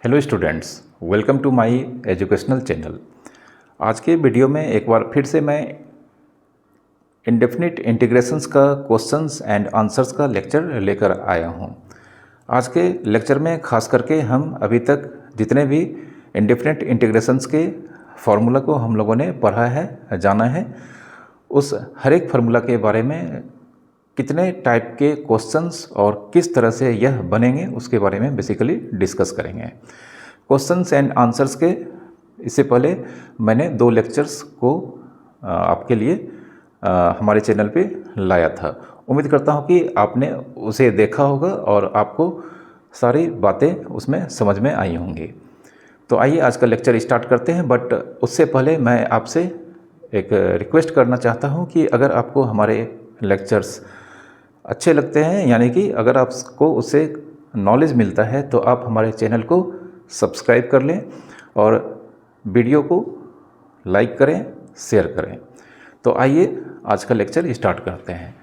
Hello students, welcome to my educational channel. आज के video में एक बार फिर से मैं इंडेफिनिट इंटीग्रेशंस का क्वेश्चंस एंड आंसर्स का लेक्चर लेकर आया हूं। आज के लेक्चर में खास करके हम अभी तक जितने भी इंडेफिनिट इंटीग्रेशंस के फार्मूला को हम लोगों ने पढ़ा है, जाना है, उस हर एक फार्मूला के बारे में कितने टाइप के क्वेश्चंस और किस तरह से यह बनेंगे उसके बारे में बेसिकली डिस्कस करेंगे। क्वेश्चंस एंड आंसर्स के इससे पहले मैंने 2 लेक्चर्स को आपके लिए हमारे चैनल पे लाया था। उम्मीद करता हूँ कि आपने उसे देखा होगा और आपको सारी बातें उसमें समझ में आई होंगी। तो आइए आज का लेक्चर स्टार्ट करते हैं। बट उससे पहले मैं आपसे एक रिक्वेस्ट करना चाहता हूँ कि अगर आपको हमारे लेक्चर्स अच्छे लगते हैं, यानी कि अगर आपको उससे नॉलेज मिलता है, तो आप हमारे चैनल को सब्सक्राइब कर लें और वीडियो को लाइक करें, शेयर करें। तो आइए आज का लेक्चर स्टार्ट करते हैं।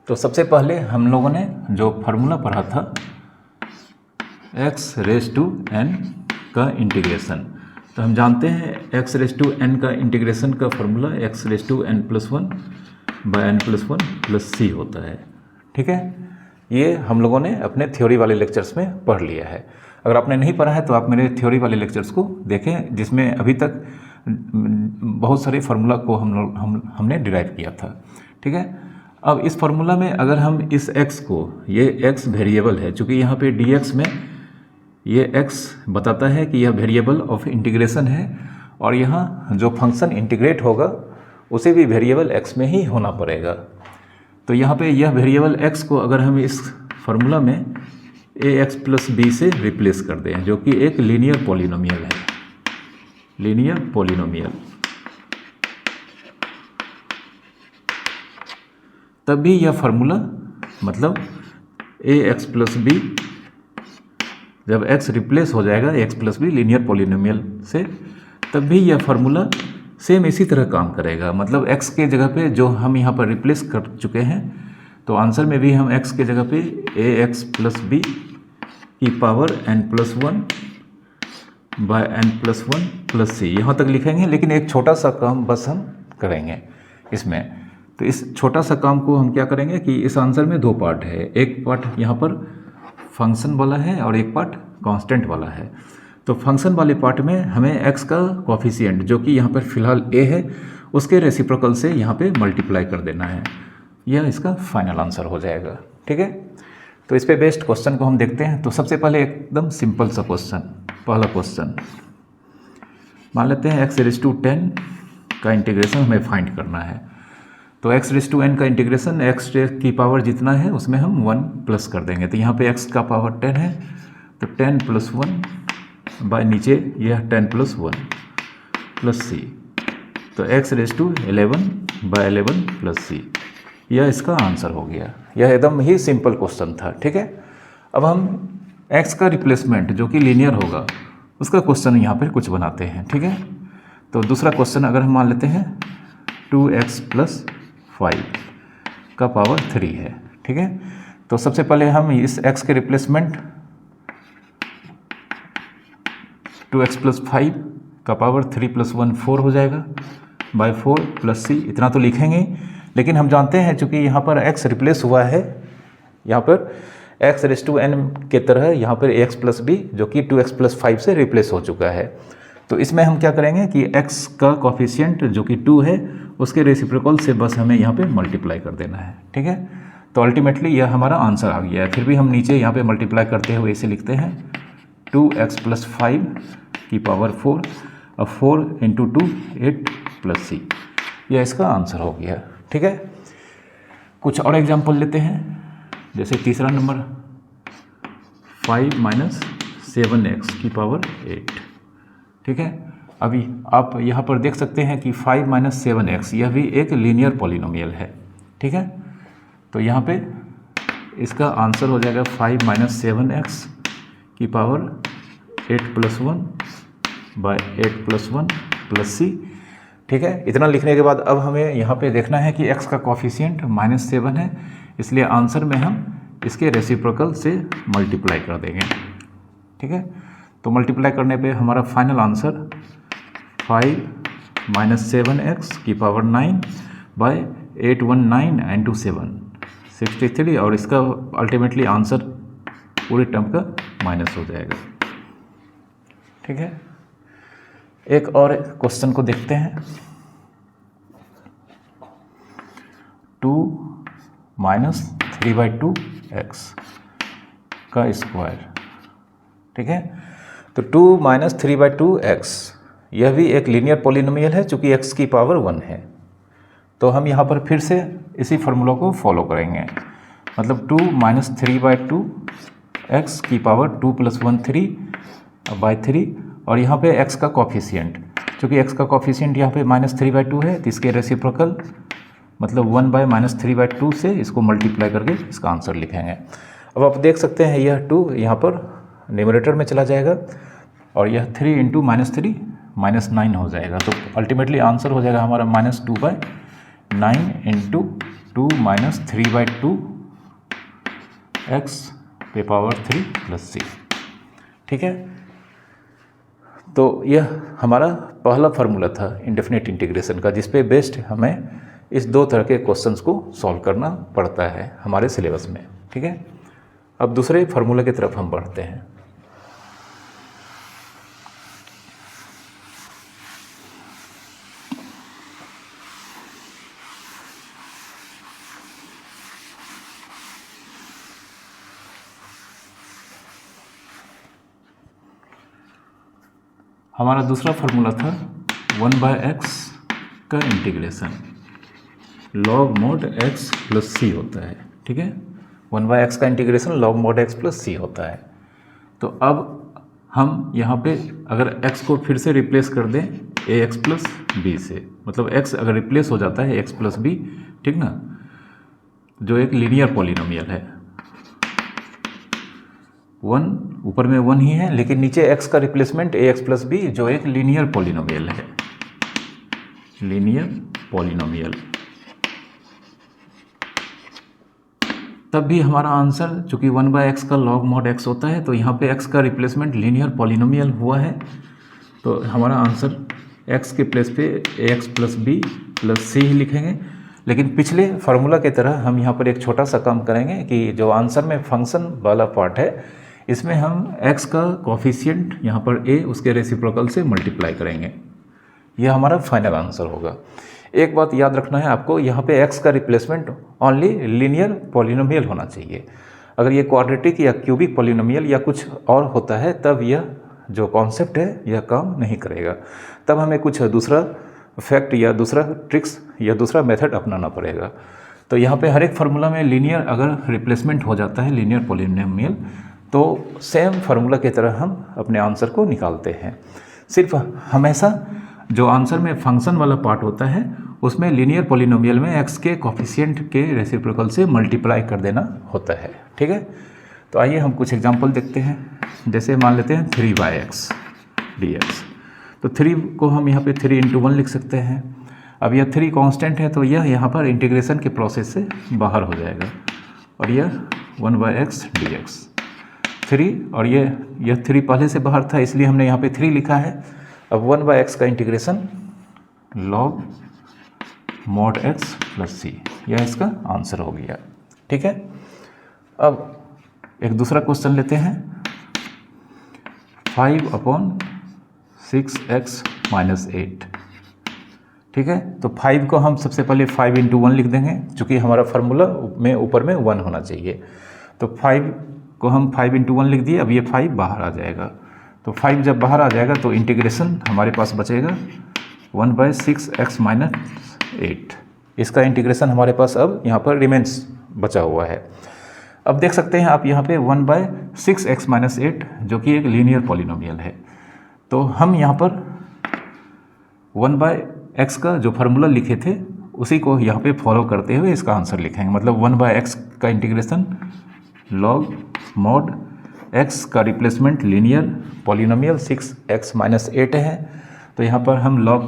तो सबसे पहले हम लोगों ने जो फार्मूला पढ़ा था x⁻n का इंटीग्रेशन, तो हम जानते हैं x⁻n का इंटीग्रेशन का फार्मूला x⁻n+1/n+1+c होता है। ठीक है, ये हम लोगों ने अपने थ्योरी वाले लेक्चर्स में पढ़ लिया है। अगर आपने नहीं पढ़ा है तो आप मेरे थ्योरी वाले लेक्चर्स को देखें, जिसमें अभी तक बहुत सारे फार्मूला को हमने डिराइव किया था। ठीक है, अब इस फार्मूला में अगर हम इस x को, ये x वेरिएबल है, चूँकि यहाँ पे dx में ये x बताता है कि यह वेरिएबल ऑफ इंटीग्रेशन है, और यहाँ जो फंक्शन इंटीग्रेट होगा उसे भी वेरिएबल x में ही होना पड़ेगा। तो यहाँ पे यह वेरिएबल x को अगर हम इस फार्मूला में ax+b से रिप्लेस कर दें, जो कि एक लीनियर पॉलिनोमियल है, लीनियर पॉलिनोमियल, तब भी यह फार्मूला, मतलब ax+b, जब x रिप्लेस हो जाएगा ax+b लीनियर पॉलिनोमियल से, तब भी यह फार्मूला सेम इसी तरह काम करेगा। मतलब x के जगह पे जो हम यहाँ पर रिप्लेस कर चुके हैं, तो आंसर में भी हम x के जगह पे ax+b की पावर n+1/n+1+c यहाँ तक लिखेंगे। लेकिन एक छोटा सा काम बस हम करेंगे इसमें। तो इस छोटा सा काम को हम क्या करेंगे कि इस आंसर में 2 पार्ट है, एक पार्ट यहाँ पर फंक्शन वाला है और एक पार्ट कांस्टेंट वाला है। तो फंक्शन वाले पार्ट में हमें x का कोफिशिएंट, जो कि यहाँ पर फिलहाल a है, उसके रेसिप्रोकल से यहाँ पे मल्टीप्लाई कर देना है। यह इसका फाइनल आंसर हो जाएगा। ठीक है, तो इस पे बेस्ड क्वेश्चन को हम देखते हैं। तो सबसे पहले एकदम सिंपल सा क्वेश्चन, पहला क्वेश्चन मान लेते हैं x⁻10 का इंटीग्रेशन हमें फाइंड करना है। तो x⁻n का इंटीग्रेशन x की पावर जितना है उसमें हम 1 प्लस कर देंगे। तो यहाँ पे x का पावर 10 है, तो 10+1 बाय नीचे यह 10+1+c, तो x⁻11/11+c, यह इसका आंसर हो गया। यह एकदम ही सिंपल क्वेश्चन था। ठीक है, अब हम x का रिप्लेसमेंट जो कि लीनियर होगा उसका क्वेश्चन यहाँ पर कुछ बनाते हैं। ठीक है, तो दूसरा क्वेश्चन अगर हम मान लेते हैं 2x+5 का पावर 3 है। ठीक है, तो सबसे पहले हम इस x के रिप्लेसमेंट 2x+5 का पावर 3+1 4 हो जाएगा, बाय 4+c, इतना तो लिखेंगे। लेकिन हम जानते हैं चूँकि यहाँ पर x रिप्लेस हुआ है, यहाँ पर x⁻n के तरह यहाँ पर ax+b जो कि 2x+5 से रिप्लेस हो चुका है। तो इसमें हम क्या करेंगे कि x का कोफिशिएंट जो कि 2 है, उसके रेसिप्रोकल से बस हमें यहाँ पे मल्टीप्लाई कर देना है। ठीक है, तो अल्टीमेटली यह हमारा आंसर आ गया है। फिर भी हम नीचे यहाँ पे मल्टीप्लाई करते हुए इसे लिखते हैं 2x+5 की पावर 4, अब 4 × 2 8+c, यह इसका आंसर हो गया। ठीक है, कुछ और एग्जाम्पल लेते हैं। जैसे तीसरा नंबर 5 - 7x की पावर 8। ठीक है, अभी आप यहाँ पर देख सकते हैं कि 5 - 7x यह भी एक लीनियर पॉलिनोमियल है। ठीक है, तो यहाँ पे इसका आंसर हो जाएगा 5 - 7x की पावर 8+1/8+1+c। ठीक है, इतना लिखने के बाद अब हमें यहाँ पे देखना है कि x का कोफिशिएंट -7 है, इसलिए आंसर में हम इसके रेसिप्रोकल से मल्टीप्लाई कर देंगे। ठीक है, तो मल्टीप्लाई करने पे हमारा फाइनल आंसर 5 माइनस 7x की पावर 9 बाय 819 एंड 2 7 63, और इसका अल्टीमेटली आंसर पूरे टर्म का माइनस हो जाएगा। ठीक है, एक और क्वेश्चन को देखते हैं। 2 माइनस 3/2x का स्क्वायर। ठीक है, तो 2 माइनस 3/2x यह भी एक लीनियर पॉलिनोमियल है, चूँकि x की पावर 1 है। तो हम यहाँ पर फिर से इसी फार्मूला को फॉलो करेंगे, मतलब 2 माइनस 3/2x की पावर 2 + 1 3/3, और यहाँ पे x का कॉफिशिएंट, चूँकि x का कॉफिशिएंट यहाँ पे -3/2 है, तो इसके रेसिप्रोकल मतलब 1/-3/2 से इसको मल्टीप्लाई करके इसका आंसर लिखेंगे। अब आप देख सकते हैं यह 2 यहाँ पर न्यूमरेटर में चला जाएगा, और यह 3 × -3 -9 हो जाएगा। तो अल्टीमेटली आंसर हो जाएगा हमारा -2/9 × 2 माइनस 3/2x पे पावर 3 + c। ठीक है, तो यह हमारा पहला फार्मूला था इंडेफिनिट इंटीग्रेशन का, जिस पे बेस्ड हमें इस दो तरह के क्वेश्चंस को सॉल्व करना पड़ता है हमारे सिलेबस में। ठीक है, अब दूसरे फार्मूला की तरफ हम बढ़ते हैं। हमारा दूसरा फार्मूला था 1/x का integration log mod x + c होता है। ठीक है, 1/x का integration log mod x + c होता है। तो अब हम यहाँ पे अगर x को फिर से रिप्लेस कर दें ax + b से, मतलब x अगर रिप्लेस हो जाता है x + b, ठीक ना, जो एक लीनियर पॉलिनोमियल है। 1 ऊपर में 1 ही है, लेकिन नीचे x का रिप्लेसमेंट ax + b, जो एक लीनियर पॉलिनोमियल है, लीनियर पॉलिनोमियल। तब भी हमारा आंसर, चूंकि 1/x का log mod x होता है, तो यहाँ पे x का रिप्लेसमेंट लीनियर पॉलिनोमियल हुआ है, तो हमारा आंसर x के प्लेस पे ax + b + c ही लिखेंगे। लेकिन पिछले फार्मूला की तरह हम यहाँ पर एक छोटा सा काम करेंगे कि जो आंसर में फंक्शन वाला पार्ट है, इसमें हम x का कॉफिशिएंट यहाँ पर a उसके रेसिप्रोकल से मल्टीप्लाई करेंगे। यह हमारा फाइनल आंसर होगा। एक बात याद रखना है आपको, यहाँ पे x का रिप्लेसमेंट ओनली लीनियर पॉलिनोमियल होना चाहिए। अगर ये क्वाड्रेटिक या क्यूबिक पॉलिनोमियल या कुछ और होता है, तब यह जो कॉन्सेप्ट है यह काम नहीं करेगा। तब हमें कुछ दूसरा फैक्ट या दूसरा ट्रिक्स या दूसरा मेथड अपनाना पड़ेगा। तो यहाँ पे हर एक फार्मूला में लीनियर अगर रिप्लेसमेंट हो जाता है, लीनियर पॉलिनोमियल, तो सेम फार्मूला की तरह हम अपने आंसर को निकालते हैं। सिर्फ हमेशा जो आंसर में फंक्शन वाला पार्ट होता है, उसमें लीनियर पॉलिनोमियल में x के कॉफिशिएंट के रेसिप्रोकल से मल्टीप्लाई कर देना होता है। ठीक है, तो आइए हम कुछ एग्जांपल देखते हैं। जैसे मान लेते हैं 3/x dx, तो 3 को हम यहाँ पे 3 × 1 लिख सकते हैं। अब यह 3 कांस्टेंट है, तो यह यहाँ पर इंटीग्रेशन के प्रोसेस से बाहर हो जाएगा, और यह 1/x dx 3, और यह 3 पहले से बाहर था, इसलिए हमने यहाँ पे 3 लिखा है। अब 1/x का integration log mod x + c, यह इसका आंसर हो गया। ठीक है, अब एक दूसरा क्वेश्चन लेते हैं। 5/6x - 8। ठीक है, तो 5 को हम सबसे पहले 5 × 1 लिख देंगे, चूँकि हमारा फार्मूला में ऊपर में 1 होना चाहिए। तो 5 को हम 5 × 1 लिख दिए। अब ये 5 बाहर आ जाएगा, तो 5 जब बाहर आ जाएगा तो इंटीग्रेशन हमारे पास बचेगा 1/6x - 8। इसका इंटीग्रेशन हमारे पास अब यहाँ पर रिमेंस बचा हुआ है। अब देख सकते हैं आप यहाँ पे 1/6x - 8, जो कि एक लीनियर पॉलिनोमियल है। तो हम यहाँ पर 1/x का जो फार्मूला लिखे थे, उसी को यहाँ पे फॉलो करते हुए इसका आंसर लिखेंगे। मतलब 1/x का इंटीग्रेशन log mod x का रिप्लेसमेंट लीनियर पॉलिनोमियल 6x - 8 है, तो यहाँ पर हम log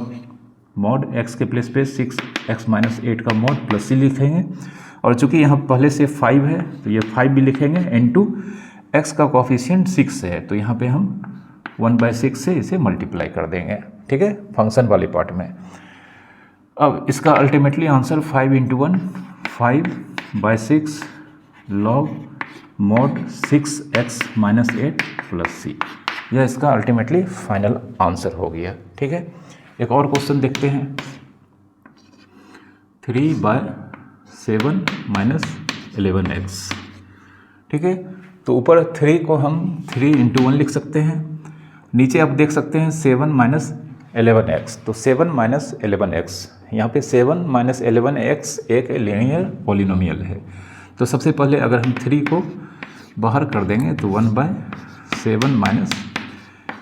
mod x के प्लेस पे 6x - 8 का mod + c लिखेंगे। और चूंकि यहाँ पहले से 5 है, तो ये 5 भी लिखेंगे, इनटू x का कॉफिशिएंट 6 है, तो यहाँ पे हम 1/6 से इसे मल्टीप्लाई कर देंगे, ठीक है, फंक्शन वाली पार्ट में। अब इसका ultimately answer 5 × 1 5/6 log mod 6x - 8 + c, यह इसका अल्टीमेटली फाइनल आंसर हो गया, ठीक है। एक और क्वेश्चन देखते हैं। 3/7 - 11x, ठीक है। तो ऊपर 3 को हम 3 × 1 लिख सकते हैं, नीचे आप देख सकते हैं 7 - 11x, तो 7 - 11x, यहाँ पे 7 - 11x एक लीनियर पॉलिनोमियल है। तो सबसे पहले अगर हम 3 को बाहर कर देंगे तो 1/7 -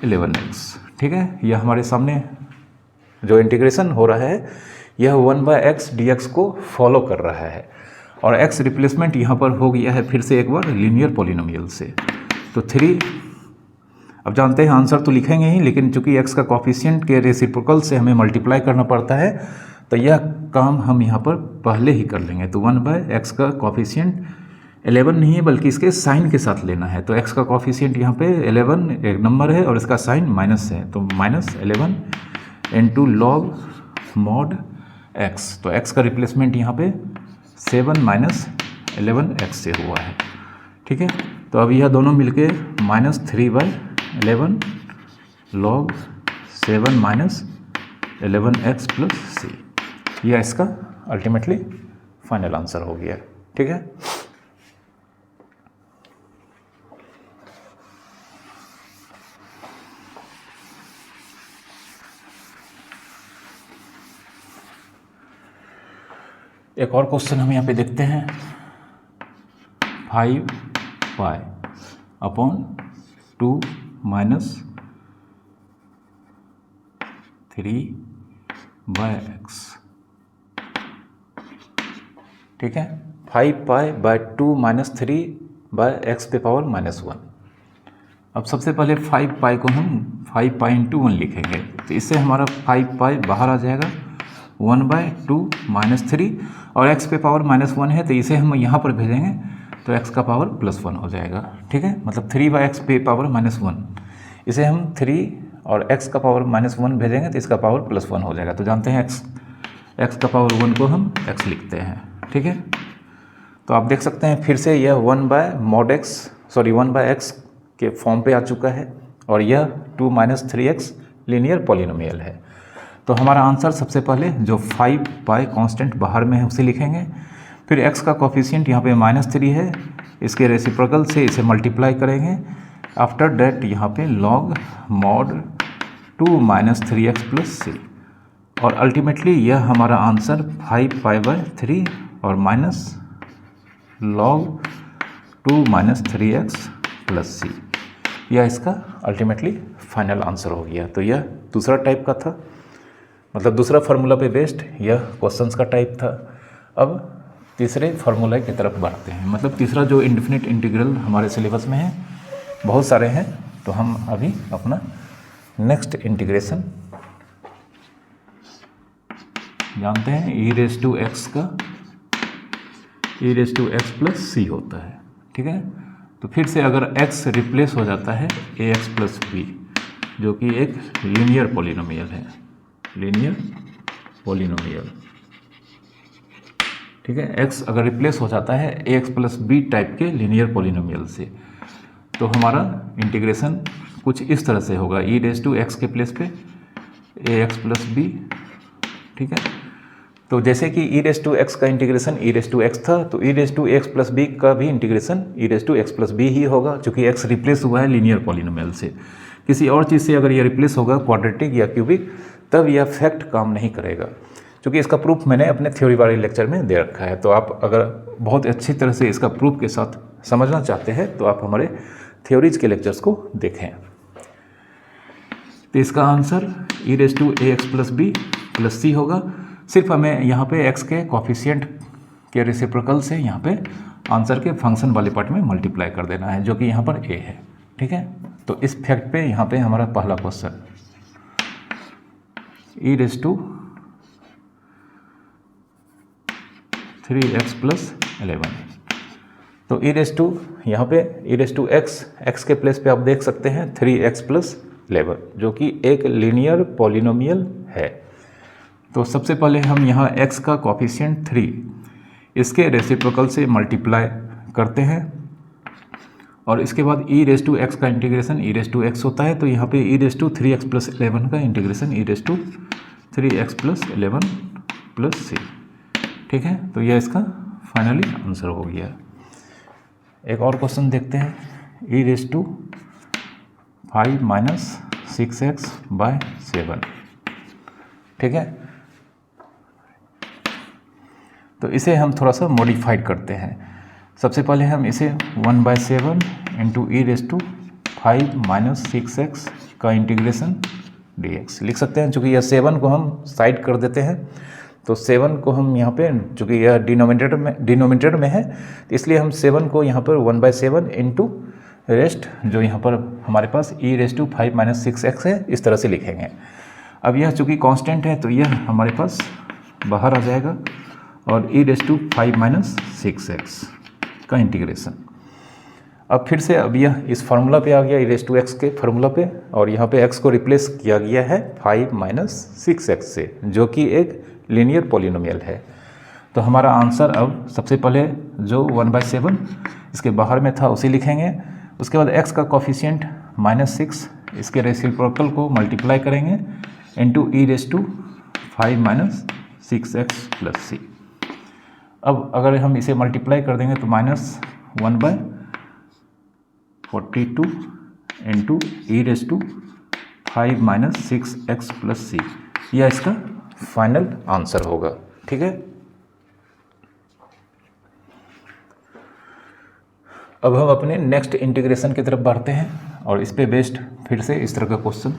11x, ठीक है। यह हमारे सामने जो इंटीग्रेशन हो रहा है यह 1/x dx को फॉलो कर रहा है, और x रिप्लेसमेंट यहाँ पर हो गया है फिर से एक बार लीनियर पॉलिनोमियल से। तो 3, अब जानते हैं आंसर तो लिखेंगे ही, लेकिन चूंकि x का कॉफिशिएंट के रेसिप्रोकल से हमें मल्टीप्लाई करना पड़ता है, तो यह काम हम यहाँ पर पहले ही कर लेंगे। तो 1/x का कॉफिशिएंट 11 नहीं है बल्कि इसके साइन के साथ लेना है। तो x का कॉफिशिएंट यहाँ पे 11 एक नंबर है और इसका साइन माइनस है, तो -11 × log mod x, तो x का रिप्लेसमेंट यहाँ पे 7 - 11x से हुआ है, ठीक है। तो अब यह दोनों मिलके -3/11 log 7 - 11x + c, यह इसका अल्टीमेटली फाइनल आंसर हो गया, ठीक है। एक और क्वेश्चन हम यहाँ पे देखते हैं। 5π/2 - 3/x, ठीक है। 5π/2 - 3/x⁻⁻1। अब सबसे पहले 5π को हम 5π × 1 लिखेंगे, तो इससे हमारा 5π बाहर आ जाएगा, 1/2 - 3, और x⁻1 है तो इसे हम यहाँ पर भेजेंगे तो x का पावर +1 हो जाएगा, ठीक है। मतलब 3/x⁻1, इसे हम 3 और x का पावर -1 भेजेंगे तो इसका पावर +1 हो जाएगा। तो जानते हैं x का पावर 1 को हम x लिखते हैं, ठीक है। तो आप देख सकते हैं फिर से यह 1/x के फॉर्म पे आ चुका है, और यह 2 - 3x लीनियर पॉलिनोमियल है। तो हमारा आंसर सबसे पहले जो 5π कांस्टेंट बाहर में है उसे लिखेंगे, फिर x का कॉफिशिएंट यहाँ पे -3 है, इसके रेसिप्रोकल से इसे मल्टीप्लाई करेंगे। आफ्टर डेट यहाँ पे log mod 2 - 3x + c, और अल्टीमेटली यह हमारा आंसर 5π/3 और माइनस log 2 - 3x + c, यह इसका अल्टीमेटली फाइनल आंसर हो गया। तो यह दूसरा टाइप का था, मतलब दूसरा फार्मूला पे बेस्ड यह क्वेश्चंस का टाइप था। अब तीसरे फार्मूला की तरफ बढ़ते हैं, मतलब तीसरा जो इंडेफिनिट इंटीग्रल हमारे सिलेबस में है, बहुत सारे हैं, तो हम अभी अपना नेक्स्ट इंटीग्रेशन जानते हैं। e⁻x का e⁻x + c होता है, ठीक है। तो फिर से अगर x रिप्लेस हो जाता है ax + b, जो कि एक लीनियर पॉलिनोमियल है, लीनियर पॉलिनोमियल, ठीक है। x अगर रिप्लेस हो जाता है ax + b टाइप के लीनियर पॉलिनोमियल से, तो हमारा इंटीग्रेशन कुछ इस तरह से होगा, e⁻x के प्लेस पे ax + b, ठीक है। तो जैसे कि e⁻x का इंटीग्रेशन e⁻x था, तो e⁻x + b का भी इंटीग्रेशन e⁻x + b ही होगा, क्योंकि x रिप्लेस हुआ है लीनियर पॉलिनोमियल से। किसी और चीज़ से अगर ये रिप्लेस होगा क्वाड्रेटिक या क्यूबिक, तब यह फैक्ट काम नहीं करेगा, क्योंकि इसका प्रूफ मैंने अपने थ्योरी वाले लेक्चर में दे रखा है। तो आप अगर बहुत अच्छी तरह से इसका प्रूफ के साथ समझना चाहते हैं तो आप हमारे थ्योरीज के लेक्चर्स को देखें। तो इसका आंसर e⁻x + b + c होगा। सिर्फ हमें यहाँ पे x के कॉफिशिएंट के रेसिप्रोकल से यहाँ पे आंसर के फंक्शन वाले पार्ट में मल्टीप्लाई कर देना है, जो कि यहाँ पर a है, ठीक है। तो इस फैक्ट पे यहाँ पे हमारा पहला क्वेश्चन e⁻3x + 11, तो यहाँ पे e⁻x, x के प्लेस पे आप देख सकते हैं 3x + 11 जो कि एक लीनियर पॉलिनोमियल है। तो सबसे पहले हम यहाँ x का कोफिशिएंट 3 इसके रेसिप्रोकल से मल्टीप्लाई करते हैं और इसके बाद e रेस टू एक्स का integration e raise to x होता है। तो यहाँ पे e raise to 3x plus 11 का integration e raise to 3x plus 11 plus c। ठीक है, तो यह इसका फाइनली आंसर हो गया। एक और क्वेश्चन देखते हैं, e raise to 5 minus 6x by 7। ठीक है, तो इसे हम थोड़ा सा मॉडिफाइड करते हैं। सबसे पहले हम इसे 1/7 into e raise to 5 minus 6x का इंटीग्रेशन dx लिख सकते हैं। चूँकि यह 7 को हम साइड कर देते हैं, तो 7 को हम यहाँ पे, चूँकि यह डिनोमिनेटर में है, तो इसलिए हम 7 को यहाँ पर 1/7 इंटू रेस्ट जो यहाँ पर हमारे पास ई रेस टू 5 माइनस 6x है, इस तरह से लिखेंगे। अब यह चूँकि कांस्टेंट है तो यह हमारे पास बाहर आ जाएगा और ई रेस टू 5 माइनस 6x का इंटीग्रेशन। अब फिर से अब यह इस फार्मूला पे आ गया, ई रेस टू एक्स के फार्मूला पे, और यहाँ पे x को रिप्लेस किया गया है 5 माइनस 6x से, जो कि एक लीनियर पॉलिनोमियल है। तो हमारा आंसर अब सबसे पहले जो 1/7 इसके बाहर में था उसे लिखेंगे। उसके बाद x का कोफिशिएंट -6 इसके रेसिप्रोकल को मल्टीप्लाई करेंगे into e raise to 5 minus 6x plus c। अब अगर हम इसे मल्टीप्लाई कर देंगे तो -1/42 into e raise to 5 minus 6x plus c, यह इसका फाइनल आंसर होगा। ठीक है, अब हम अपने नेक्स्ट इंटीग्रेशन की तरफ बढ़ते हैं और इस पे बेस्ड फिर से इस तरह का question.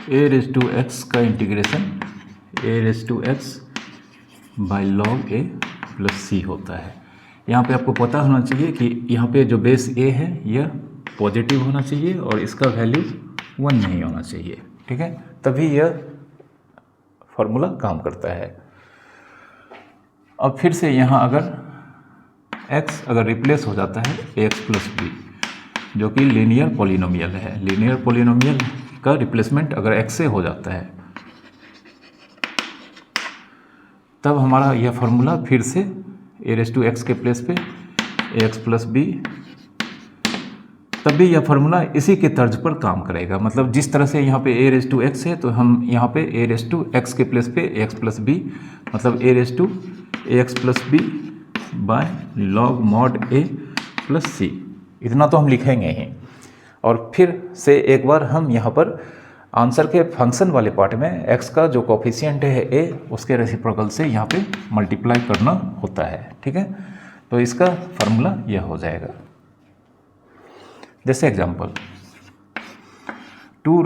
A raise to x का integration a raise to x by log a plus c होता है। यहाँ पे आपको पता होना चाहिए कि यहाँ पे जो बेस ए है यह पॉजिटिव होना चाहिए और इसका वैल्यू 1 नहीं होना चाहिए। ठीक है, तभी यह फॉर्मूला काम करता है। अब फिर से यहाँ अगर x अगर रिप्लेस हो जाता है ax प्लस बी, जो कि लीनियर पॉलिनोमियल है, लीनियर पॉलिनोमियल का रिप्लेसमेंट अगर x से हो जाता है, तब हमारा यह फार्मूला फिर से ए रेस टू एक्स के प्लेस पे ax प्लस बी, तब भी यह फार्मूला इसी के तर्ज पर काम करेगा। मतलब जिस तरह से यहाँ पे ए रेस टू एक्स है, तो हम यहाँ पे ए रेस टू एक्स के प्लेस पे ax प्लस बी, मतलब a raise to ax plus b by log mod a plus c, इतना तो हम लिखेंगे ही। और फिर से एक बार हम यहाँ पर आंसर के फंक्शन वाले पार्ट में x का जो कोफिशिएंट है a, उसके रेसिप्रोकल से यहाँ पे मल्टीप्लाई करना होता है। ठीक है, तो इसका फार्मूला यह हो जाएगा। जैसे example 2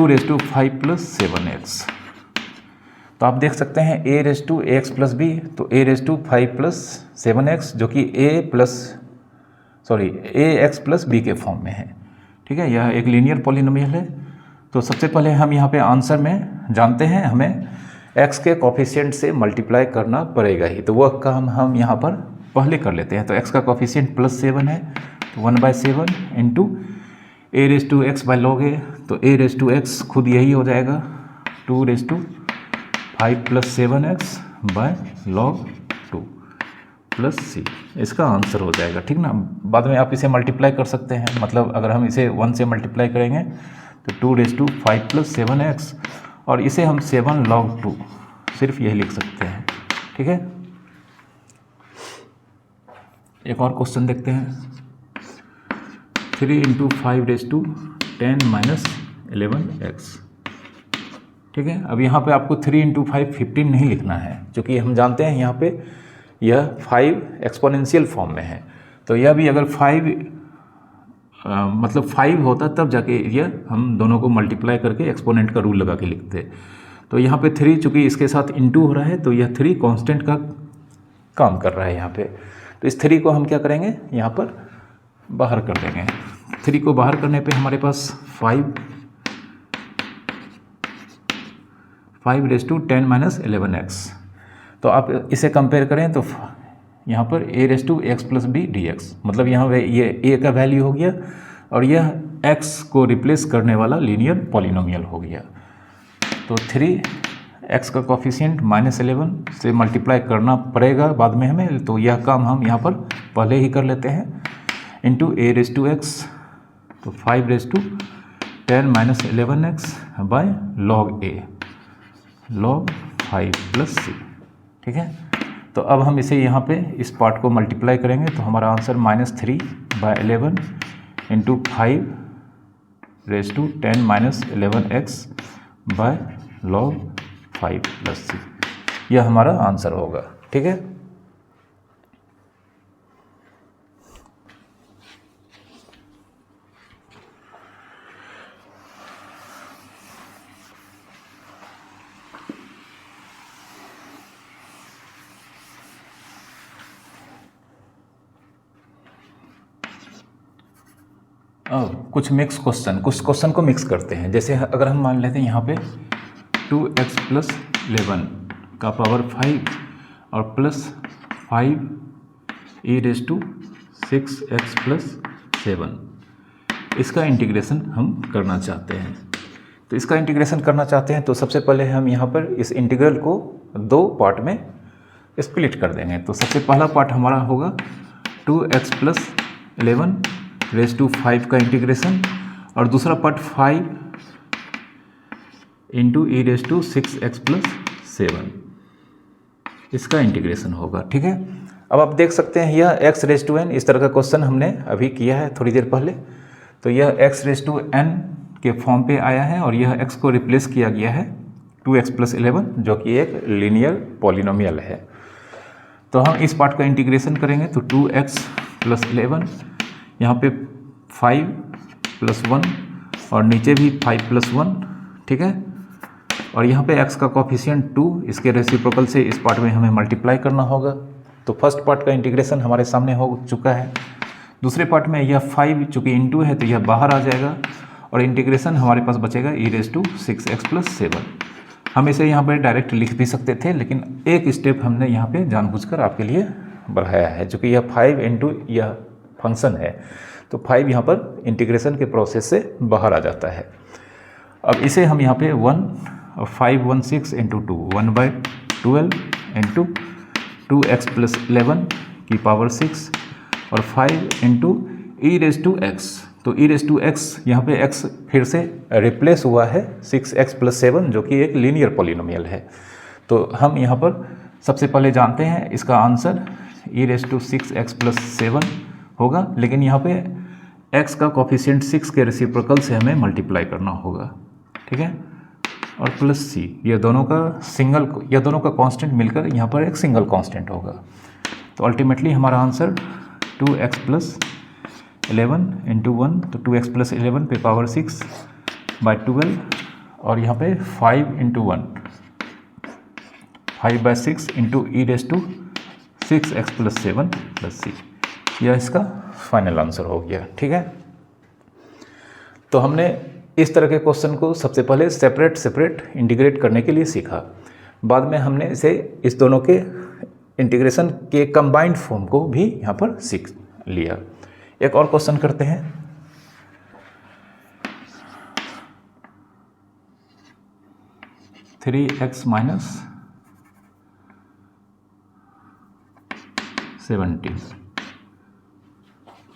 raise to 5 plus 7x, तो आप देख सकते हैं a raise to ax plus b, तो a raise to 5 plus 7x जो कि ax प्लस बी के फॉर्म में है। ठीक है, यह एक लीनियर पॉलिनोमियल है। तो सबसे पहले हम यहाँ पे आंसर में जानते हैं हमें x के कोफिशिएंट से मल्टीप्लाई करना पड़ेगा ही, तो वह काम हम यहाँ पर पहले कर लेते हैं। तो x का कोफिशिएंट +7 है, तो 1/7 into a raise to x by log a, तो ए रेस टू एक्स खुद यही हो जाएगा 2 raise to 5 plus 7x by log 2 plus c, इसका आंसर हो जाएगा। ठीक ना, बाद में आप इसे मल्टीप्लाई कर सकते हैं। मतलब अगर हम इसे 1 से मल्टीप्लाई करेंगे तो 2 रेस टू 5 प्लस 7x, और इसे हम 7 log 2 सिर्फ यही लिख सकते हैं। ठीक है, एक और क्वेश्चन देखते हैं। 3 into 5 raise to 10 minus 11x। ठीक है, अब यहाँ पे आपको 3 इंटू 5 15 नहीं लिखना है, क्योंकि हम जानते हैं यहाँ पे यह 5 एक्सपोनेंशियल फॉर्म में है। तो यह भी अगर 5 होता तब जाके यह हम दोनों को मल्टीप्लाई करके एक्सपोनेंट का रूल लगा के लिखते। तो यहाँ पे 3 चूँकि इसके साथ इंटू हो रहा है, तो यह 3 कांस्टेंट का काम कर रहा है यहाँ पे। तो इस 3 को हम क्या करेंगे, यहाँ पर बाहर कर देंगे। 3 को बाहर करने पे हमारे पास 5×10⁻11x। तो आप इसे कंपेयर करें तो यहाँ पर a⁻x + b dx, मतलब यहाँ ये a का वैल्यू हो गया और यह x को रिप्लेस करने वाला लीनियर पॉलिनोमियल हो गया। तो 3x का कोफिशिएंट -11 से मल्टीप्लाई करना पड़ेगा बाद में हमें, तो यह काम हम यहाँ पर पहले ही कर लेते हैं। इंटू a⁻x, तो 5×10⁻11x by log a, log 5 + c। ठीक है, तो अब हम इसे यहाँ पे इस पार्ट को मल्टीप्लाई करेंगे तो हमारा answer -3/11 into 5×10⁻11x by log 5 + c, यह हमारा आंसर होगा। ठीक है, कुछ क्वेश्चन को मिक्स करते हैं। जैसे अगर हम मान लेते हैं यहाँ पे 2x + 11 का पावर 5 और प्लस 5e⁻6x + 7, इसका इंटीग्रेशन हम करना चाहते हैं। तो इसका इंटीग्रेशन करना चाहते हैं तो सबसे पहले हम यहाँ पर इस इंटीग्रल को दो पार्ट में स्प्लिट कर देंगे। तो सबसे पहला पार्ट हमारा होगा 2x + 11⁵ का इंटीग्रेशन, और दूसरा पार्ट 5e⁻6x + 7, इसका इंटीग्रेशन होगा। ठीक है, अब आप देख सकते हैं यह x⁻n, इस तरह का क्वेश्चन हमने अभी किया है थोड़ी देर पहले। तो यह x⁻n के फॉर्म पे आया है और यह x को रिप्लेस किया गया है 2x + 11, जो कि एक लीनियर पॉलिनोमियल है। तो हम इस पार्ट का इंटीग्रेशन करेंगे तो 2x + 11, यहाँ पे 5 + 1 और नीचे भी 5 + 1। ठीक है, और यहाँ पे x का कोफिशिएंट 2, इसके रेसिप्रोकल से इस पार्ट में हमें मल्टीप्लाई करना होगा। तो फर्स्ट पार्ट का इंटीग्रेशन हमारे सामने हो चुका है। दूसरे पार्ट में यह 5 चूँकि इंटू है तो यह बाहर आ जाएगा और इंटीग्रेशन हमारे पास बचेगा e⁻6x + 7। हम इसे यहाँ पर डायरेक्ट लिख भी सकते थे, लेकिन एक स्टेप हमने यहाँ पे जानबूझकर आपके लिए बढ़ाया है, चूँकि यह 5 इंटू यह फंक्शन है तो 5 यहाँ पर इंटीग्रेशन के प्रोसेस से बाहर आ जाता है। अब इसे हम यहाँ पे 516 इंटू 2, 1/12 इंटू 2x + 11 की पावर 6 और 5 इंटू e⁻x। तो e⁻x यहाँ पे x फिर से रिप्लेस हुआ है 6x + 7, जो कि एक लीनियर पॉलिनोमियल है। तो हम यहाँ पर सबसे पहले जानते हैं इसका आंसर e⁻6x + 7 होगा, लेकिन यहाँ पे x का कोफिशिएंट 6 के रेसिप्रोकल से हमें मल्टीप्लाई करना होगा। ठीक है, और प्लस c, ये दोनों का कांस्टेंट मिलकर यहाँ पर एक सिंगल कांस्टेंट होगा। तो अल्टीमेटली हमारा आंसर 2x + 11 इंटू 1, तो 2x + 11 पे पावर 6/12 और यहाँ पे 5 इंटू 1, 5/6 इंटू e⁻6x + 7 + c, यह इसका फाइनल आंसर हो गया। ठीक है, तो हमने इस तरह के क्वेश्चन को सबसे पहले सेपरेट इंटीग्रेट करने के लिए सीखा। बाद में हमने इसे इस दोनों के इंटीग्रेशन के कंबाइंड फॉर्म को भी यहाँ पर सीख लिया। एक और क्वेश्चन करते हैं। (3x - 70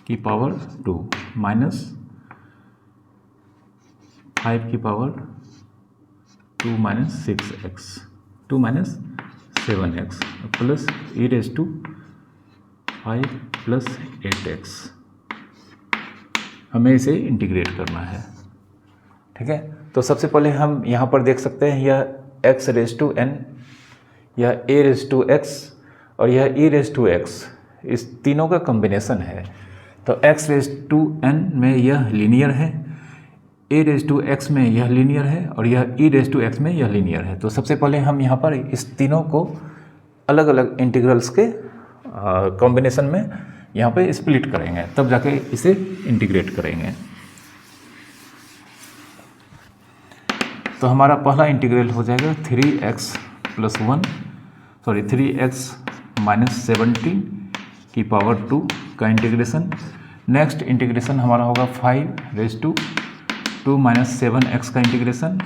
की पावर 2 माइनस 5 की power 2 - 6x 2 - 7x plus e⁻5 + 8x, हमें इसे इंटीग्रेट करना है। ठीक है, तो सबसे पहले हम यहाँ पर देख सकते हैं यह x⁻n, यह a⁻x और यह e⁻x, इस तीनों का कॉम्बिनेशन है। तो x⁻n में यह लीनियर है, a⁻x में यह लीनियर है और यह e⁻x में यह लीनियर है। तो सबसे पहले हम यहाँ पर इस तीनों को अलग अलग इंटीग्रल्स के कॉम्बिनेशन में यहाँ पे स्प्लिट करेंगे, तब जाके इसे इंटीग्रेट करेंगे। तो हमारा पहला इंटीग्रल हो जाएगा 3x माइनस 17 की पावर 2 का इंटीग्रेशन। नेक्स्ट इंटीग्रेशन हमारा होगा 5 माइनस 7x का integration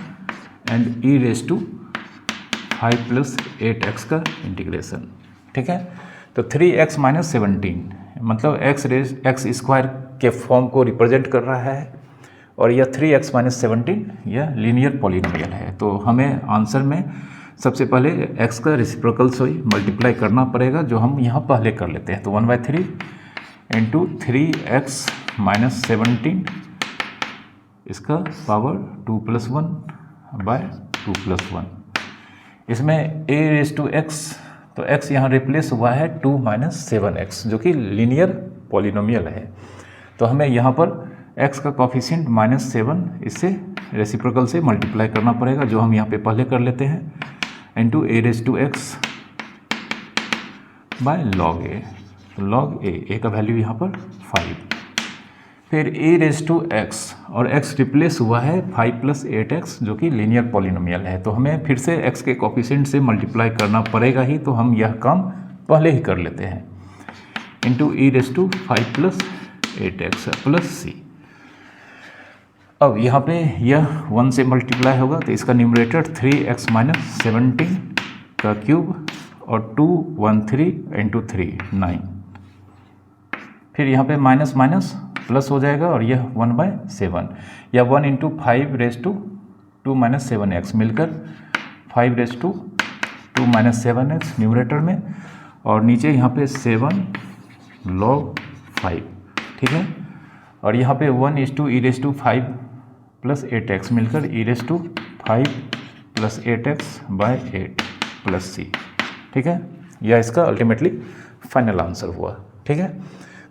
and e5 plus 8x का इंटीग्रेशन। ठीक है, तो 3x माइनस 17 मतलब x स्क्वायर के फॉर्म को रिप्रेजेंट कर रहा है और यह 3x माइनस 17 यह लीनियर पॉलिनोमियल है। तो हमें आंसर में सबसे पहले x का रेसिप्रोकल से मल्टीप्लाई करना पड़ेगा, जो हम यहाँ पहले कर लेते हैं। तो 1/3 इंटू 3x माइनस 17 इसका पावर 2 + 1/2 + 1। इसमें a रेज़ टू x, तो x यहाँ रिप्लेस हुआ है 2 माइनस 7x जो कि लीनियर पॉलिनोमियल है। तो हमें यहाँ पर x का कॉफिशिएंट -7 इससे रेसिप्रोकल से मल्टीप्लाई करना पड़ेगा, जो हम यहाँ पे पहले कर लेते हैं, into a raise to x by log a। तो log a का वैल्यू यहाँ पर 5, फिर a रेज़ टू x और x रिप्लेस हुआ है 5 + 8x जो कि लीनियर पॉलिनोमियल है। तो हमें फिर से x के कॉफिशिएंट से मल्टीप्लाई करना पड़ेगा ही, तो हम यह काम पहले ही कर लेते हैं, into e raise to 5 + 8x plus c। अब यहाँ पे यह 1 से मल्टीप्लाई होगा, तो इसका न्यूमरेटर 3x माइनस 17 का क्यूब और 213 इंटू 3 9, फिर यहाँ पे माइनस माइनस प्लस हो जाएगा और यह 1/7 या 1 into 5 raise to 2 minus 7x मिलकर 5 raise to 2 minus 7x numerator में, और नीचे यहाँ पे 7 log 5। ठीक है, और यहाँ पे 1:e5 प्लस 8x मिलकर e5 plus 8x/8 plus c। ठीक है, यह इसका अल्टीमेटली फाइनल आंसर हुआ। ठीक है,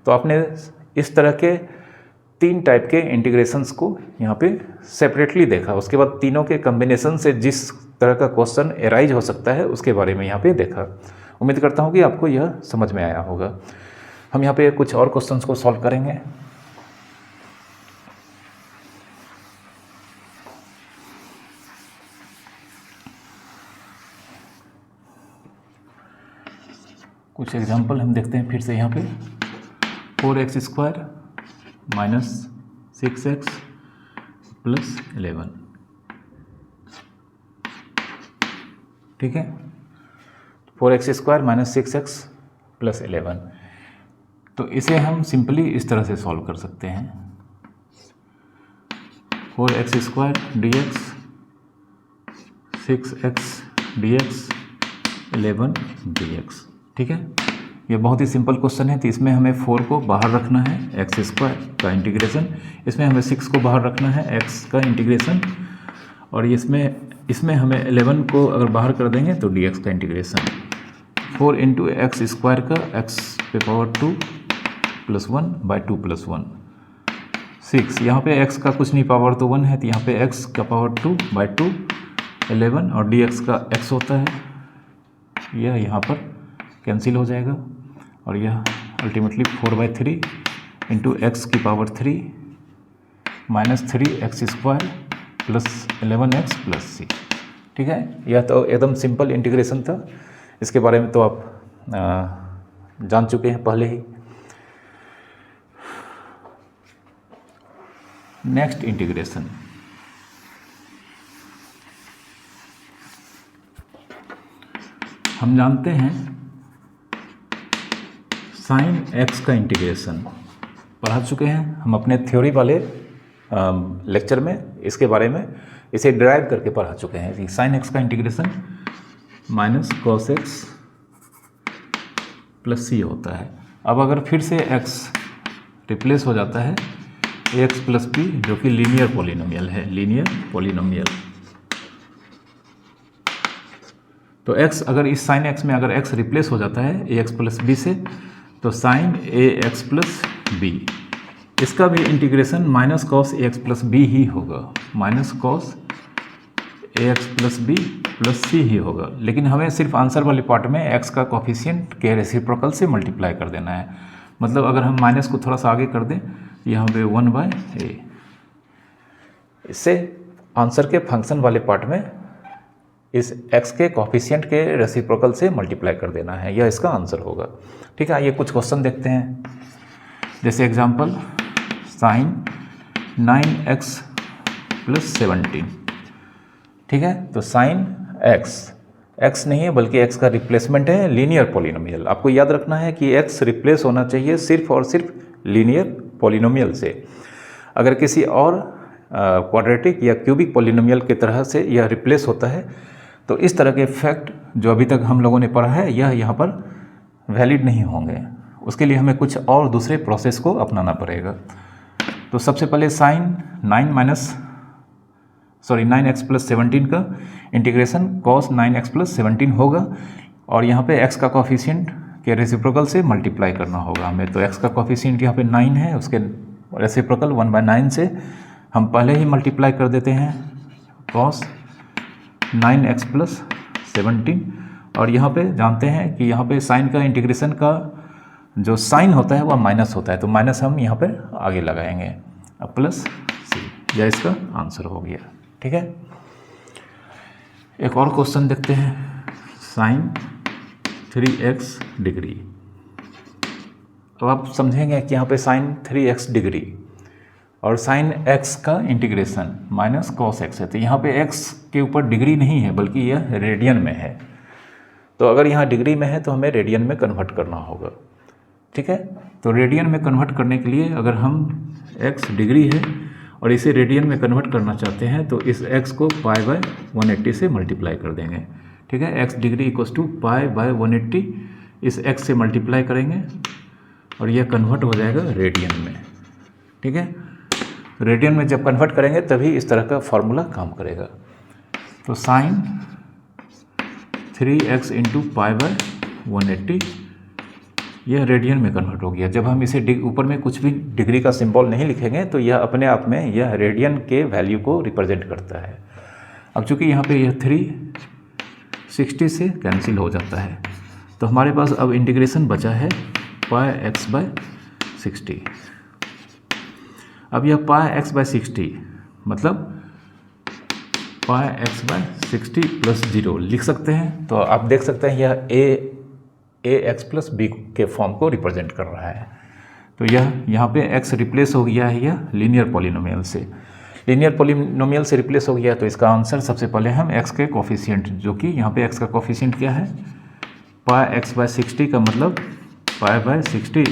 तो आपने इस तरह के 3 टाइप के इंटीग्रेशंस को यहाँ पे सेपरेटली देखा, उसके बाद तीनों के कम्बिनेशन से जिस तरह का क्वेश्चन एराइज हो सकता है उसके बारे में यहाँ पे देखा। उम्मीद करता हूँ कि आपको यह समझ में आया होगा। हम यहाँ पे कुछ और क्वेश्चंस को सॉल्व करेंगे। कुछ एग्जाम्पल हम देखते हैं फिर से यहाँ पे। 4x² minus 6x plus 11। ठीक है, 4x² माइनस 6x प्लस 11, तो इसे हम सिंपली इस तरह से सॉल्व कर सकते हैं। 4x² dx 6x dx 11 dx। ठीक है, ये बहुत ही सिंपल क्वेश्चन है। तो इसमें हमें 4 को बाहर रखना है x² का इंटीग्रेशन, इसमें हमें 6 को बाहर रखना है x का इंटीग्रेशन, और इसमें हमें 11 को अगर बाहर कर देंगे तो dx का इंटीग्रेशन। 4 इंटू x² का x पे पावर 2 + 1/2 + 1। 6 यहाँ पे x का कुछ नहीं, पावर तो 1 है, तो यहाँ पे x का पावर 2/2 11 और dx का x होता है, यह यहाँ पर कैंसिल हो जाएगा और यह अल्टीमेटली 4/3 इंटू x की power 3 minus 3x² plus 11x plus c। ठीक है, यह तो एकदम सिंपल इंटीग्रेशन था, इसके बारे में तो आप जान चुके हैं पहले ही। नेक्स्ट इंटीग्रेशन, हम जानते हैं sin x का इंटीग्रेशन पढ़ा चुके हैं हम अपने थ्योरी वाले लेक्चर में, इसके बारे में इसे डिराइव करके पढ़ा चुके हैं कि sin x का integration minus cos x plus c होता है। अब अगर फिर से x रिप्लेस हो जाता है ax प्लस b जो कि लीनियर पॉलिनोमियल है, लीनियर पॉलिनोमियल, तो x अगर इस sin x में अगर x रिप्लेस हो जाता है ax प्लस b से, तो sin ax प्लस b, इसका भी integration minus cos ax plus b ही होगा, minus cos ax plus b plus c ही होगा। लेकिन हमें सिर्फ आंसर वाले पार्ट में x का कॉफिशिएंट के रेसिप्रोकल से मल्टीप्लाई कर देना है। मतलब अगर हम माइनस को थोड़ा सा आगे कर दें, यहाँ पे 1/a, इससे आंसर के फंक्शन वाले पार्ट में इस x के कोफिशिएंट के रेसिप्रोकल से मल्टीप्लाई कर देना है, यह इसका आंसर होगा। ठीक है, आइए कुछ क्वेश्चन देखते हैं। जैसे एग्जांपल साइन 9x + 17। ठीक है, तो साइन x नहीं है बल्कि x का रिप्लेसमेंट है लीनियर पॉलिनोमियल। आपको याद रखना है कि x रिप्लेस होना चाहिए सिर्फ और सिर्फ लीनियर पॉलिनोमियल से। अगर किसी और क्वाड्रेटिक या क्यूबिक पॉलिनोमियल की तरह से यह रिप्लेस होता है तो इस तरह के फैक्ट जो अभी तक हम लोगों ने पढ़ा है यह यहाँ पर वैलिड नहीं होंगे। उसके लिए हमें कुछ और दूसरे प्रोसेस को अपनाना पड़ेगा। तो सबसे पहले साइन 9x + 17 का इंटीग्रेशन cos 9x + 17 होगा और यहाँ पे x का कोफिशिएंट के रेसिप्रोकल से मल्टीप्लाई करना होगा हमें। तो x का कोफिशिएंट यहाँ पे 9 है, उसके रेसिप्रोकल 1/9 से हम पहले ही मल्टीप्लाई कर देते हैं cos 9x + 17। और यहाँ पे जानते हैं कि यहाँ पे साइन का इंटीग्रेशन का जो साइन होता है वह माइनस होता है, तो माइनस हम यहाँ पे आगे लगाएंगे, अब प्लस c, यह इसका आंसर हो गया। ठीक है, एक और क्वेश्चन देखते हैं। Sine 3x degree. अब आप समझेंगे कि यहाँ पे साइन 3x डिग्री और साइन x का इंटीग्रेशन माइनस cos x है, तो यहाँ पे x के ऊपर डिग्री नहीं है बल्कि यह रेडियन में है। तो अगर यहाँ डिग्री में है तो हमें रेडियन में कन्वर्ट करना होगा। ठीक है, तो रेडियन में कन्वर्ट करने के लिए अगर हम x डिग्री है और इसे रेडियन में कन्वर्ट करना चाहते हैं तो इस x को π/180 से मल्टीप्लाई कर देंगे। ठीक है, x डिग्री = π/180, इस x से मल्टीप्लाई करेंगे और यह कन्वर्ट हो जाएगा रेडियन में। ठीक है, रेडियन में जब कन्वर्ट करेंगे तभी इस तरह का फॉर्मूला काम करेगा। तो साइन 3x × π/180 यह रेडियन में कन्वर्ट हो गया। जब हम इसे ऊपर में कुछ भी डिग्री का सिंबल नहीं लिखेंगे तो यह अपने आप में यह रेडियन के वैल्यू को रिप्रेजेंट करता है। अब चूंकि यहाँ पे यह 360 से कैंसिल हो जाता है तो हमारे पास अब इंटीग्रेशन बचा है πx/60। अब यह πx/60 मतलब πx/60 + 0 लिख सकते हैं। तो आप देख सकते हैं यह ax + b के फॉर्म को रिप्रेजेंट कर रहा है। तो यह यहाँ पे x रिप्लेस हो गया है यह लीनियर पॉलिनोमियल से। लीनियर पॉलिनोमियल से रिप्लेस हो गया तो इसका आंसर सबसे पहले हम x के कोफिशिएंट, जो कि यहाँ पे x का कोफिशिएंट क्या है πx/60 का मतलब π/60 ×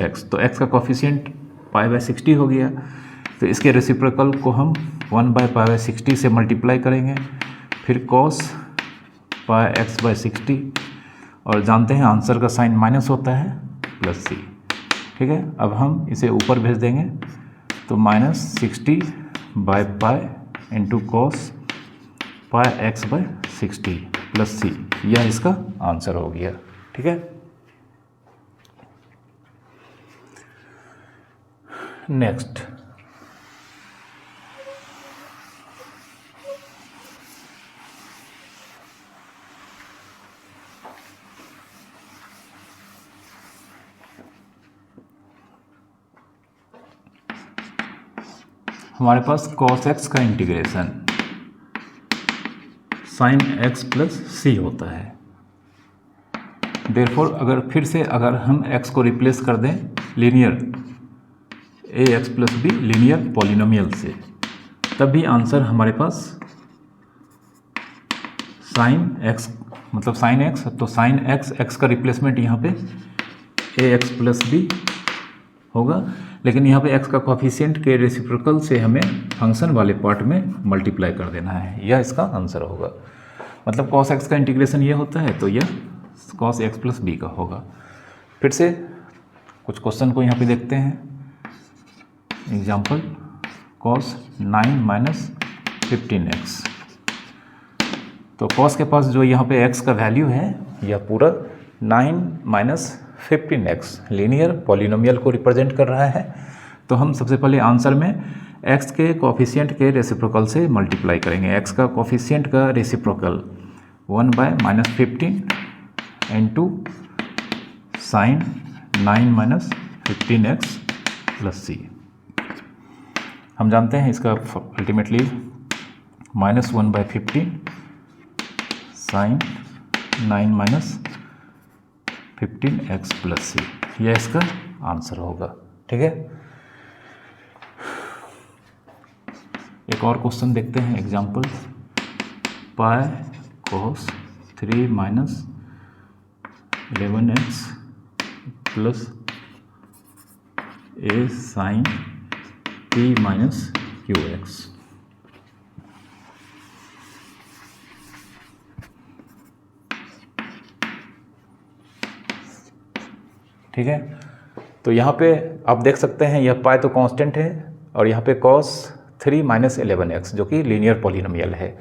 x। तो x का कोफिशिएंट π/60 हो गया, तो इसके रेसिप्रोकल को हम 1/π/60 से मल्टीप्लाई करेंगे, फिर cos πx/60 और जानते हैं आंसर का साइन माइनस होता है +c। ठीक है, अब हम इसे ऊपर भेज देंगे तो -60/π × cos πx/60 +c, यह इसका आंसर हो गया। ठीक है, नेक्स्ट हमारे पास cos x का इंटीग्रेशन sin x + c होता है। देयरफॉर अगर हम x को रिप्लेस कर दें linear ax + b linear polynomial से, तब भी आंसर हमारे पास sin x मतलब sin x, तो sin x का रिप्लेसमेंट यहाँ पे ax + b होगा, लेकिन यहाँ पे x का कोफिशिएंट के रेसिप्रोकल से हमें फंक्शन वाले पार्ट में मल्टीप्लाई कर देना है, यह इसका आंसर होगा। मतलब cos x का इंटीग्रेशन ये होता है तो यह cos x + b का होगा। फिर से कुछ क्वेश्चन को यहाँ पे देखते हैं। Example cos 9 - 15x। तो cos के पास जो यहाँ पे x का वैल्यू है यह पूरा 9 - 15x लीनियर पॉलिनोमियल को रिप्रेजेंट कर रहा है। तो हम सबसे पहले आंसर में x के कोफिशिएंट के रेसिप्रोकल से मल्टीप्लाई करेंगे। x का कोफिशिएंट का रेसिप्रोकल 1/-15 × sin 9 - 15x + c। हम जानते हैं इसका ultimately -1/15 sine 9 minus 15x plus c, यह इसका आंसर होगा। ठीक है, एक और क्वेश्चन देखते हैं एग्जाम्पल। पाई cos 3 माइनस 11x प्लस ए साइन p माइनस qx। ठीक है, तो यहाँ पे आप देख सकते हैं यह पाई तो कांस्टेंट है और यहाँ पे cos 3 माइनस 11x जो कि लीनियर पॉलिनोमियल है,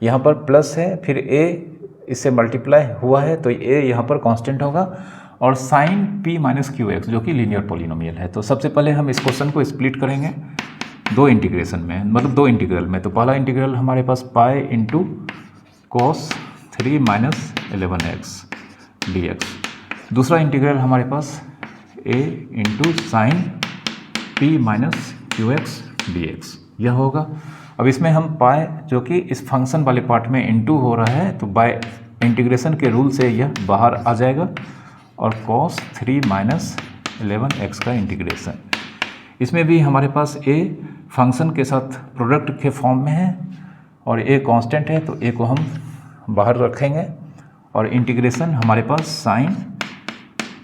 यहाँ पर प्लस है, फिर a इससे मल्टीप्लाई हुआ है तो a यहाँ पर कांस्टेंट होगा, और साइन p माइनस QX जो कि लीनियर पॉलिनोमियल है। तो सबसे पहले हम इस क्वेश्चन को स्प्लिट करेंगे दो इंटीग्रेशन में, मतलब दो इंटीग्रल में। तो पहला इंटीग्रल हमारे पास pi into cos 3 minus 11x dx, दूसरा इंटीग्रल हमारे पास a into sine p minus QX dx, यह होगा। अब इसमें हम पाई जो कि इस फंक्शन वाले पार्ट में इंटू हो रहा है तो बाय इंटीग्रेशन के रूल से यह बाहर आ जाएगा, और cos 3 माइनस 11x का इंटीग्रेशन, इसमें भी हमारे पास a फंक्शन के साथ प्रोडक्ट के फॉर्म में है और a कांस्टेंट है तो a को हम बाहर रखेंगे, और इंटीग्रेशन हमारे पास साइन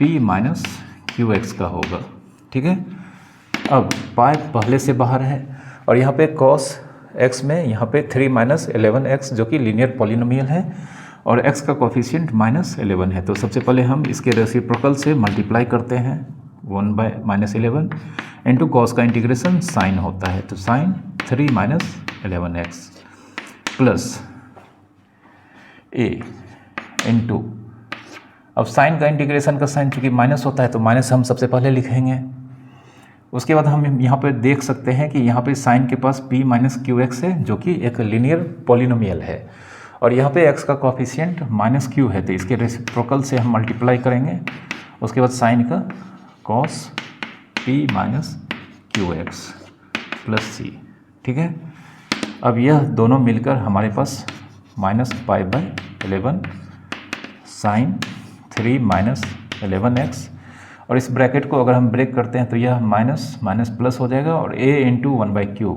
p माइनस QX का होगा। ठीक है, अब पाई पहले से बाहर है और यहाँ पे cos x में यहाँ पे 3 माइनस 11x जो कि लीनियर पॉलिनोमियल है और x का कोफिशिएंट -11 है। तो सबसे पहले हम इसके रेसिप्रोकल से मल्टीप्लाई करते हैं 1/-11 इंटू कॉस का इंटीग्रेशन साइन होता है, तो sine 3 minus 11x plus a into, अब साइन का इंटीग्रेशन का साइन चूँकि माइनस होता है तो माइनस हम सबसे पहले लिखेंगे। उसके बाद हम यहाँ पर देख सकते हैं कि यहाँ पे साइन के पास p माइनस QX है जो कि एक लीनियर पॉलिनोमियल है, और यहाँ पे x का कोफिशिएंट -q है तो इसके रेसिप्रोकल से हम मल्टीप्लाई करेंगे। उसके बाद साइन का cos p minus QX plus c। ठीक है, अब यह दोनों मिलकर हमारे पास -π/11 साइन 3 माइनस 11x, और इस ब्रैकेट को अगर हम ब्रेक करते हैं तो यह माइनस माइनस प्लस हो जाएगा, और a इंटू 1/q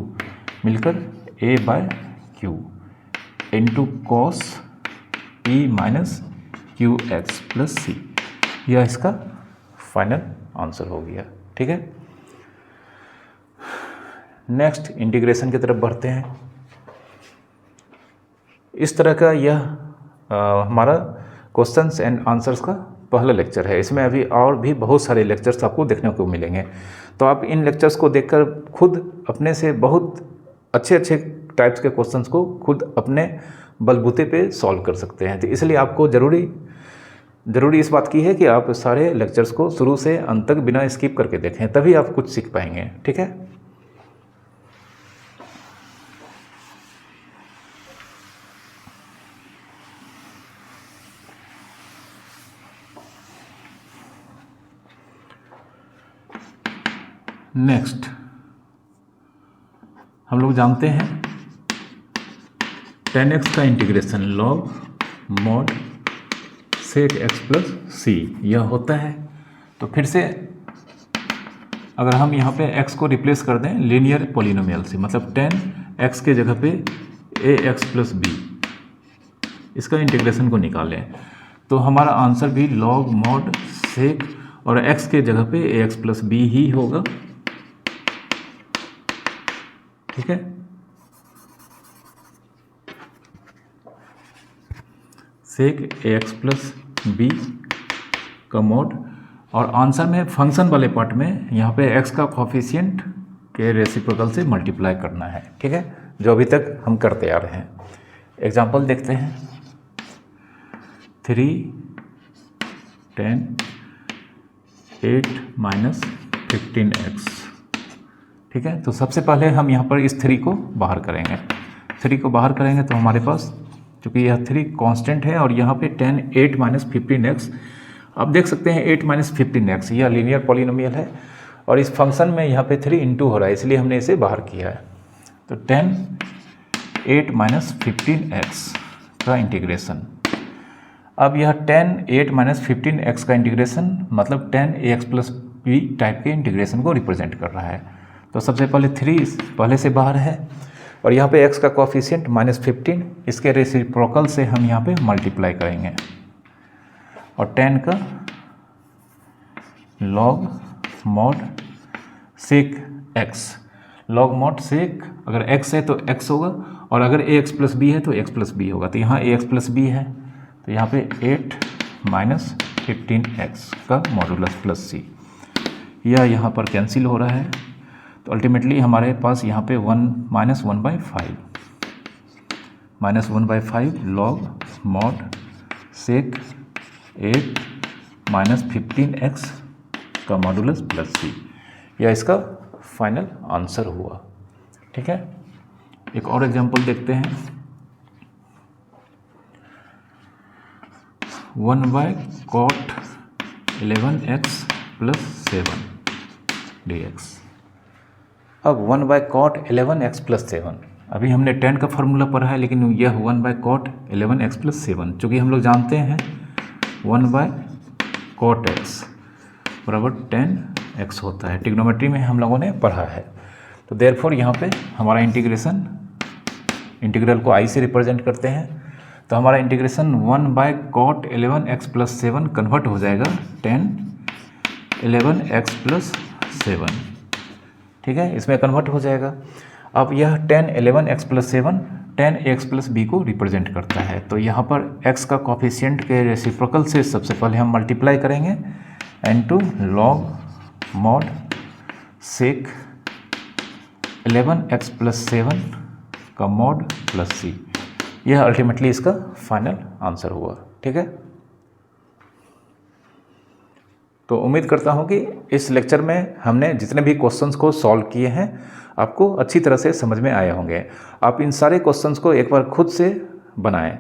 मिलकर a/q into cos p minus QX plus c, यह इसका फाइनल आंसर हो गया। ठीक है, नेक्स्ट इंटीग्रेशन की तरफ बढ़ते हैं। इस तरह का यह हमारा क्वेश्चंस एंड आंसर्स का पहला लेक्चर है। इसमें अभी और भी बहुत सारे लेक्चर्स आपको देखने को मिलेंगे, तो आप इन लेक्चर्स को देखकर खुद अपने से बहुत अच्छे अच्छे टाइप्स के क्वेश्चंस को खुद अपने बलबूते पे सॉल्व कर सकते हैं। तो इसलिए आपको ज़रूरी इस बात की है कि आप सारे लेक्चर्स को शुरू से अंत तक बिना स्किप करके देखें, तभी आप कुछ सीख पाएंगे। ठीक है, नेक्स्ट हम लोग जानते हैं tan x का integration log mod sec x plus c यह होता है। तो फिर से अगर हम यहाँ पे x को रिप्लेस कर दें लीनियर पॉलिनोमियल से, मतलब tan x के जगह पे ax प्लस b, इसका इंटीग्रेशन को निकालें तो हमारा आंसर भी लॉग मॉड सेक और x के जगह पे ax प्लस b ही होगा। ठीक है, सेक ax प्लस बी का मॉड, और आंसर में फंक्शन वाले पार्ट में यहाँ पे x का कोफिशिएंट के रेसिप्रोकल से मल्टीप्लाई करना है। ठीक है, जो अभी तक हम करते आ रहे हैं। एग्जांपल देखते हैं, 3 10 8 माइनस 15x। ठीक है, तो सबसे पहले हम यहाँ पर इस 3 को बाहर करेंगे। 3 को बाहर करेंगे तो हमारे पास चूँकि यह 3 कांस्टेंट है और यहाँ पे 10 8 माइनस 15x, आप देख सकते हैं 8 माइनस 15x यह लीनियर पॉलिनोमियल है और इस फंक्शन में यहाँ पे 3 इंटू हो रहा है, इसलिए हमने इसे बाहर किया है। तो 10 8 माइनस 15x का इंटीग्रेशन। अब यह tan 8 माइनस 15x का इंटीग्रेशन मतलब tan ax plus b type के इंटीग्रेशन को रिप्रेजेंट कर रहा है। तो सबसे पहले 3 पहले से बाहर है और यहाँ पे x का कोफिशिएंट -15, इसके रेसिप्रोकल से हम यहाँ पे मल्टीप्लाई करेंगे और tan का log mod sec x, log mod sec अगर x है तो x होगा और अगर ax प्लस b है तो x प्लस b होगा। तो यहाँ ax प्लस b है तो यहाँ पे 8 माइनस 15x का मॉडुलस प्लस c, यह यहाँ पर कैंसिल हो रहा है। तो अल्टीमेटली हमारे पास यहाँ पे 1 minus 1/5 log mod sec 8 minus 15x का मॉडुलस प्लस c, यह इसका फाइनल आंसर हुआ। ठीक है, एक और एग्जांपल देखते हैं। 1/cot 11x plus 7 dx। अब 1/cot 11x प्लस 7, अभी हमने tan का फॉर्मूला पढ़ा है, लेकिन यह 1/cot 11x प्लस 7, चूँकि हम लोग जानते हैं 1/cot x बराबर tan x होता है, ट्रिग्नोमेट्री में हम लोगों ने पढ़ा है। तो देयरफॉर यहाँ पे हमारा इंटीग्रल को i से रिप्रेजेंट करते हैं। तो हमारा integration 1/cot 11x plus 7 convert हो जाएगा tan 11x प्लस 7। ठीक है, इसमें कन्वर्ट हो जाएगा। अब यह tan 11x plus 7 tan ax plus b को रिप्रेजेंट करता है। तो यहाँ पर x का कोफिशिएंट के रेसिप्रोकल से सबसे पहले हम मल्टीप्लाई करेंगे into log mod sec 11x plus 7 का mod प्लस c, यह अल्टीमेटली इसका फाइनल आंसर हुआ। ठीक है, तो उम्मीद करता हूँ कि इस लेक्चर में हमने जितने भी क्वेश्चंस को सॉल्व किए हैं आपको अच्छी तरह से समझ में आए होंगे। आप इन सारे क्वेश्चंस को एक बार खुद से बनाएं,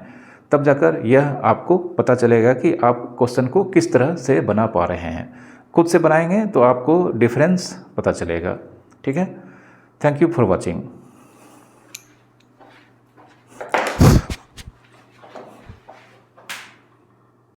तब जाकर यह आपको पता चलेगा कि आप क्वेश्चन को किस तरह से बना पा रहे हैं। खुद से बनाएंगे तो आपको डिफरेंस पता चलेगा। ठीक है, थैंक यू फॉर वॉचिंग।